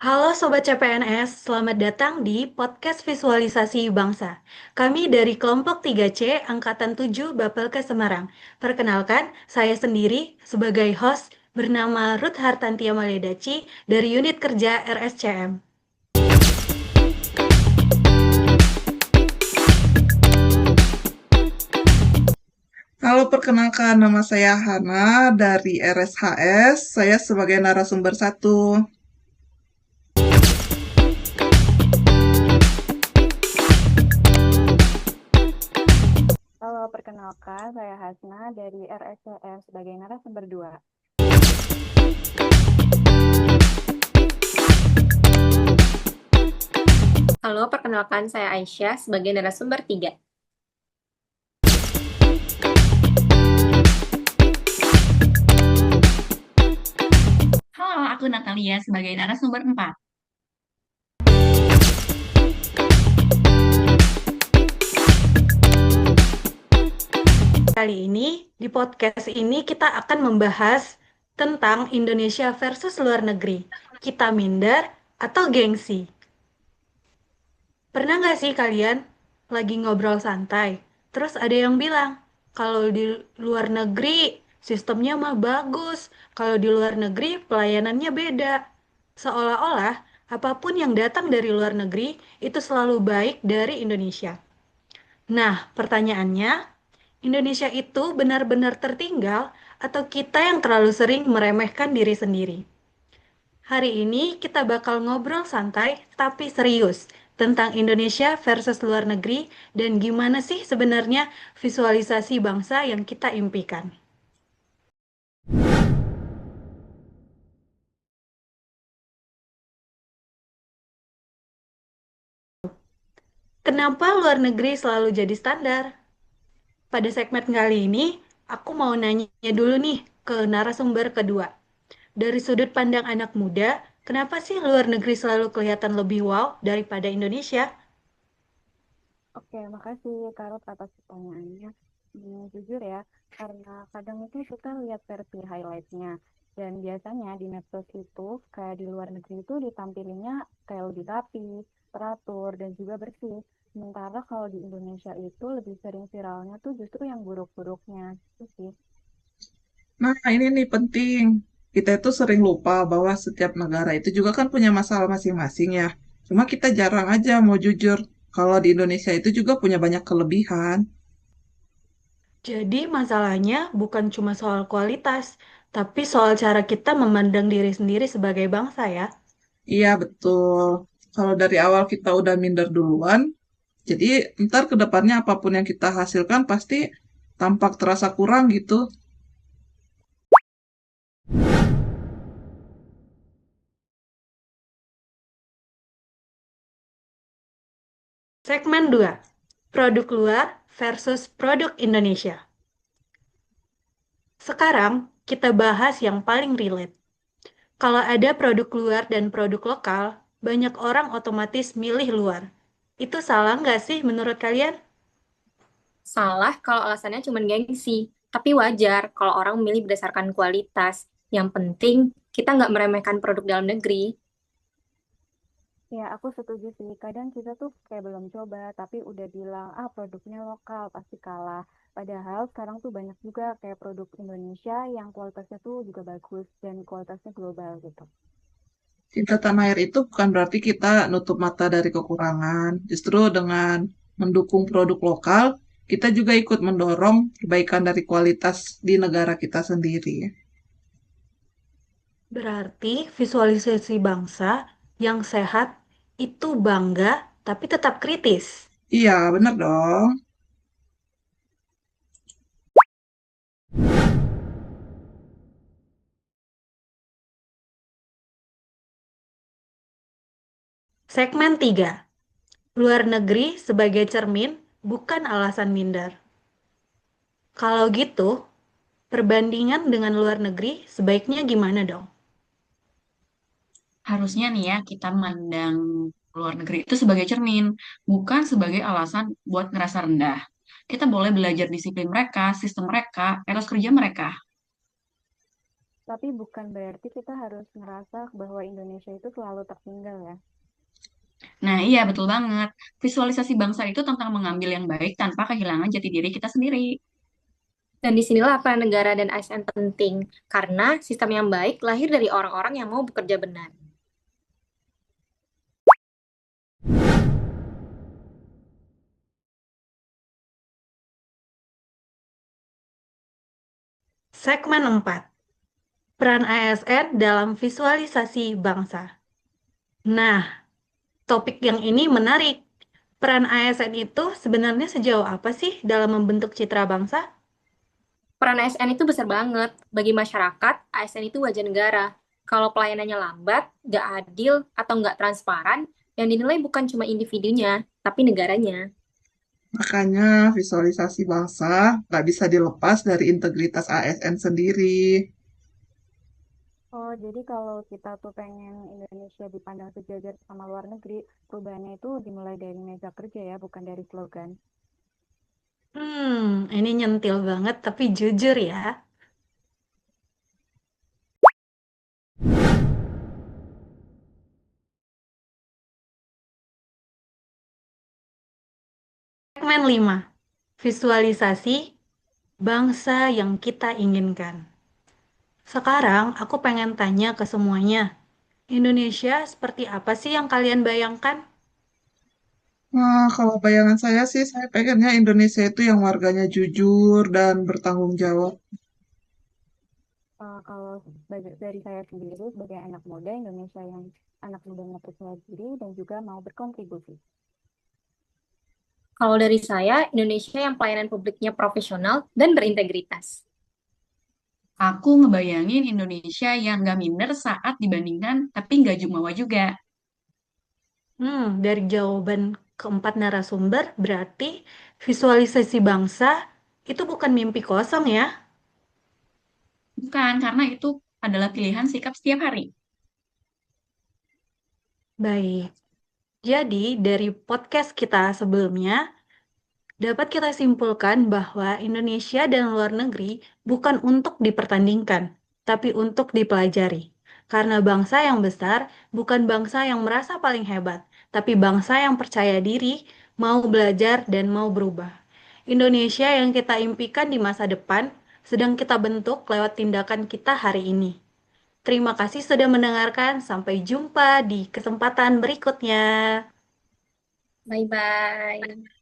Halo Sobat CPNS, selamat datang di podcast visualisasi bangsa. Kami dari kelompok 3C Angkatan 7 Bapelke Semarang. Perkenalkan, saya sendiri sebagai host bernama Ruth Hartantia Maledaci dari unit kerja RSCM. Halo, perkenalkan nama saya Hana dari RSHS. Saya sebagai narasumber satu. Halo, perkenalkan saya Hasna dari RSCM sebagai narasumber 2. Halo, perkenalkan saya Aisyah sebagai narasumber 3. Halo, aku Natalia sebagai narasumber 4. Kali ini, di podcast ini kita akan membahas tentang Indonesia versus luar negeri. Kita minder atau gengsi? Pernah nggak sih kalian lagi ngobrol santai, terus ada yang bilang, kalau di luar negeri sistemnya mah bagus, kalau di luar negeri pelayanannya beda. Seolah-olah apapun yang datang dari luar negeri itu selalu baik dari Indonesia. Nah, pertanyaannya, Indonesia itu benar-benar tertinggal atau kita yang terlalu sering meremehkan diri sendiri? Hari ini kita bakal ngobrol santai tapi serius tentang Indonesia versus luar negeri dan gimana sih sebenarnya visualisasi bangsa yang kita impikan. Kenapa luar negeri selalu jadi standar? Pada segmen kali ini, aku mau nanya dulu nih ke narasumber kedua. Dari sudut pandang anak muda, kenapa sih luar negeri selalu kelihatan lebih wow daripada Indonesia? Oke, makasih Karot atas pertanyaannya. Jujur ya, karena kadang itu kita lihat versi highlight-nya. Dan biasanya di medsos itu, kayak di luar negeri itu ditampilinnya kayak lebih rapi, teratur, dan juga bersih. Sementara kalau di Indonesia itu lebih sering viralnya tuh justru yang buruk-buruknya. Itu sih. Nah, ini nih penting. Kita itu sering lupa bahwa setiap negara itu juga kan punya masalah masing-masing ya. Cuma kita jarang aja mau jujur. Kalau di Indonesia itu juga punya banyak kelebihan. Jadi masalahnya bukan cuma soal kualitas, tapi soal cara kita memandang diri sendiri sebagai bangsa ya. Iya, betul. Kalau dari awal kita udah minder duluan, jadi ntar ke depannya apapun yang kita hasilkan pasti tampak terasa kurang gitu. Segmen 2, produk luar versus produk Indonesia. Sekarang kita bahas yang paling relate. Kalau ada produk luar dan produk lokal, banyak orang otomatis milih luar. Itu salah nggak sih menurut kalian? Salah kalau alasannya cuma gengsi, tapi wajar kalau orang memilih berdasarkan kualitas. Yang penting, kita nggak meremehkan produk dalam negeri. Ya, aku setuju sih. Kadang kita tuh kayak belum coba, tapi udah bilang, ah produknya lokal, pasti kalah. Padahal sekarang tuh banyak juga kayak produk Indonesia yang kualitasnya tuh juga bagus dan kualitasnya global gitu. Cinta tanah air itu bukan berarti kita nutup mata dari kekurangan. Justru dengan mendukung produk lokal, kita juga ikut mendorong kebaikan dari kualitas di negara kita sendiri. Berarti visualisasi bangsa yang sehat itu bangga tapi tetap kritis. Iya, benar dong. Segmen 3, luar negeri sebagai cermin bukan alasan minder. Kalau gitu, perbandingan dengan luar negeri sebaiknya gimana dong? Harusnya nih ya, kita mandang luar negeri itu sebagai cermin, bukan sebagai alasan buat ngerasa rendah. Kita boleh belajar disiplin mereka, sistem mereka, etos kerja mereka. Tapi bukan berarti kita harus ngerasa bahwa Indonesia itu selalu tertinggal ya. Nah, iya betul banget. Visualisasi bangsa itu tentang mengambil yang baik tanpa kehilangan jati diri kita sendiri. Dan disinilah peran negara dan ASN penting, karena sistem yang baik lahir dari orang-orang yang mau bekerja benar. Segmen 4. Peran ASN dalam visualisasi bangsa. Nah, topik yang ini menarik. Peran ASN itu sebenarnya sejauh apa sih dalam membentuk citra bangsa? Peran ASN itu besar banget. Bagi masyarakat, ASN itu wajah negara. Kalau pelayanannya lambat, nggak adil, atau nggak transparan, yang dinilai bukan cuma individunya, tapi negaranya. Makanya visualisasi bangsa nggak bisa dilepas dari integritas ASN sendiri. Oh, jadi kalau kita tuh pengen Indonesia dipandang sejajar sama luar negeri, perubahannya itu dimulai dari meja kerja ya, bukan dari slogan. Ini nyentil banget tapi jujur ya. Segmen 5. Visualisasi bangsa yang kita inginkan. Sekarang aku pengen tanya ke semuanya. Indonesia seperti apa sih yang kalian bayangkan? Nah, kalau bayangan saya sih, saya pengennya Indonesia itu yang warganya jujur dan bertanggung jawab. Kalau dari saya sendiri sebagai anak muda Indonesia yang anak mudanya percaya diri dan juga mau berkontribusi. Kalau dari saya, Indonesia yang pelayanan publiknya profesional dan berintegritas. Aku ngebayangin Indonesia yang gak minder saat dibandingkan, tapi nggak jumawa juga. Dari jawaban keempat narasumber, berarti visualisasi bangsa itu bukan mimpi kosong ya. Bukan, karena itu adalah pilihan sikap setiap hari. Baik, jadi dari podcast kita sebelumnya, dapat kita simpulkan bahwa Indonesia dan luar negeri bukan untuk dipertandingkan, tapi untuk dipelajari. Karena bangsa yang besar bukan bangsa yang merasa paling hebat, tapi bangsa yang percaya diri, mau belajar, dan mau berubah. Indonesia yang kita impikan di masa depan sedang kita bentuk lewat tindakan kita hari ini. Terima kasih sudah mendengarkan. Sampai jumpa di kesempatan berikutnya. Bye-bye.